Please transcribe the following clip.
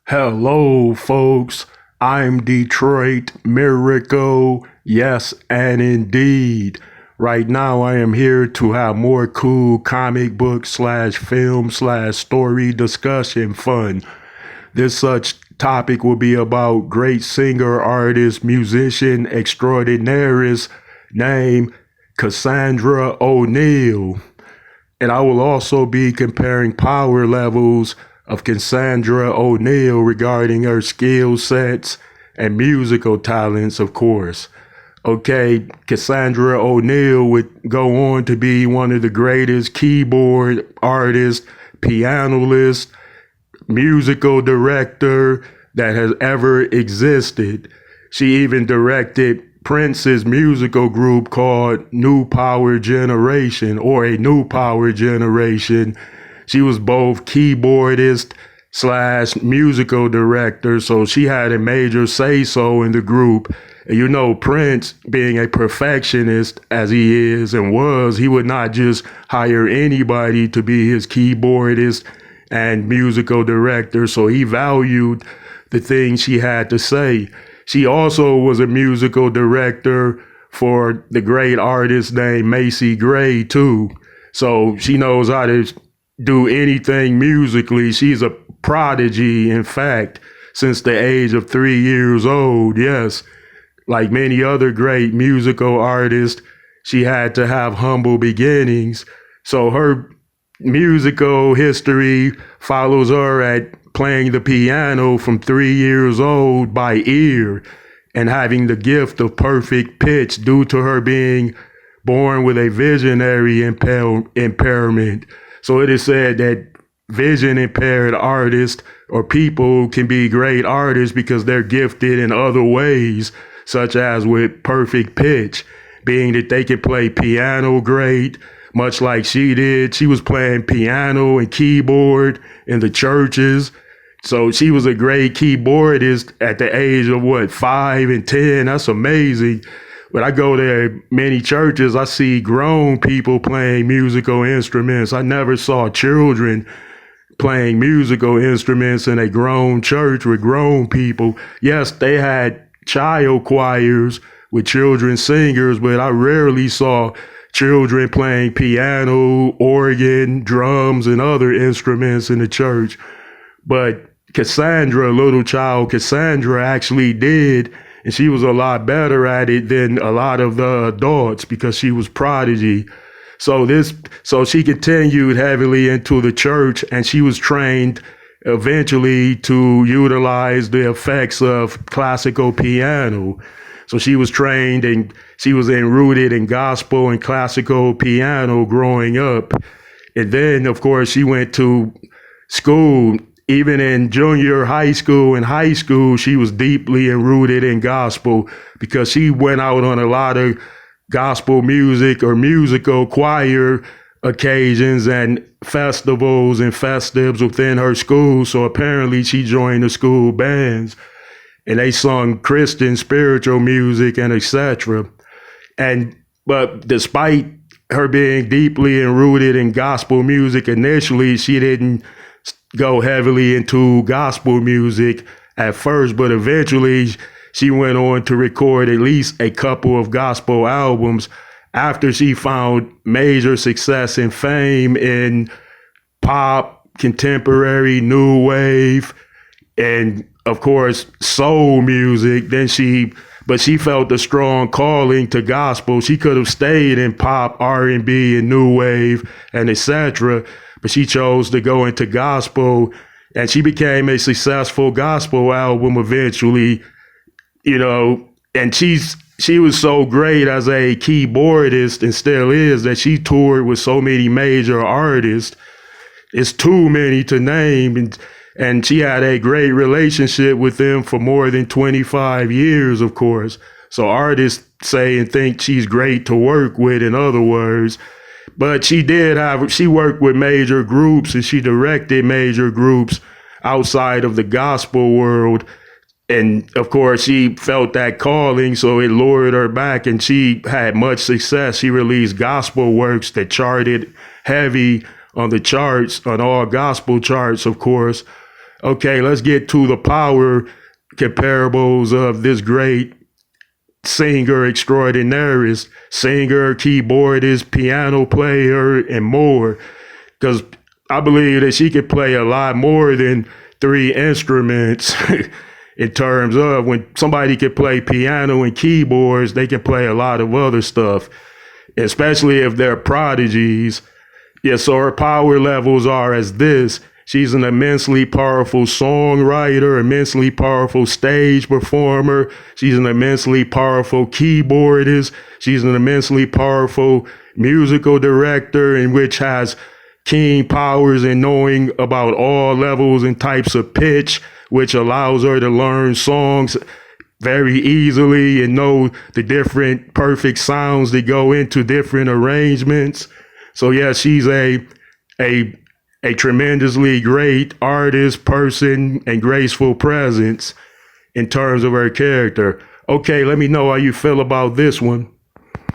Hello, folks. I'm Detroit Miracle. Yes, and indeed. Right now, I am here to have more cool comic book slash film slash story discussion fun. This such topic will be about great singer, artist, musician, extraordinaires named Cassandra O'Neil. And I will also be comparing power levels of Cassandra O'Neil regarding her skill sets and musical talents, of course. Okay, Cassandra O'Neil would go on to be one of the greatest keyboard artists, pianist, musical director that has ever existed. She even directed Prince's musical group called New Power Generation or a New Power Generation. She was both keyboardist slash musical director, so she had a major say-so in the group. And you know, Prince, being a perfectionist as he is and was, he would not just hire anybody to be his keyboardist and musical director, so he valued the things she had to say. She also was a musical director for the great artist named Macy Gray, too. So she knows how to do anything musically. She's a prodigy, in fact, since the age of 3 years old. Yes, like many other great musical artists, she had to have humble beginnings. So her musical history follows her at playing the piano from 3 years old by ear and having the gift of perfect pitch due to her being born with a visionary impairment. So it is said that vision impaired artists or people can be great artists because they're gifted in other ways, such as with perfect pitch, being that they can play piano great, much like she did. She was playing piano and keyboard in the churches. So she was a great keyboardist at the age of 5 and 10. That's amazing. When I go to many churches, I see grown people playing musical instruments. I never saw children playing musical instruments in a grown church with grown people. Yes, they had child choirs with children singers, but I rarely saw children playing piano, organ, drums, and other instruments in the church. But Cassandra, little child Cassandra, actually did, and she was a lot better at it than a lot of the adults because she was prodigy. So she continued heavily into the church, and she was trained eventually to utilize the effects of classical piano. So she was trained and she was rooted in gospel and classical piano growing up. And then, of course, she went to school. Even in junior high school and high school, she was deeply rooted in gospel because she went out on a lot of gospel music or musical choir occasions and festivals and festives within her school. So apparently she joined the school bands and they sung Christian spiritual music and etc. But despite her being deeply rooted in gospel music initially, she didn't go heavily into gospel music at first, but eventually she went on to record at least a couple of gospel albums after she found major success and fame in pop, contemporary, new wave, and of course soul music. But she felt a strong calling to gospel. She could have stayed in pop, R&B, and new wave, and etc., but she chose to go into gospel, and she became a successful gospel album eventually, and she was so great as a keyboardist and still is that she toured with so many major artists. It's too many to name, and she had a great relationship with them for more than 25 years, of course. So artists say and think she's great to work with, in other words. But she worked with major groups and she directed major groups outside of the gospel world. And of course, she felt that calling, so it lured her back and she had much success. She released gospel works that charted heavy on the charts, on all gospel charts, of course. Okay, let's get to the power comparables of this great singer extraordinaires, singer, keyboardist, piano player, and more. Because I believe that she could play a lot more than three instruments in terms of when somebody can play piano and keyboards, they can play a lot of other stuff, especially if they're prodigies. Yeah, so her power levels are as this. She's an immensely powerful songwriter, immensely powerful stage performer. She's an immensely powerful keyboardist. She's an immensely powerful musical director, in which has keen powers in knowing about all levels and types of pitch, which allows her to learn songs very easily and know the different perfect sounds that go into different arrangements. So yeah, she's a a tremendously great artist, person, and graceful presence in terms of her character. Okay, let me know how you feel about this one.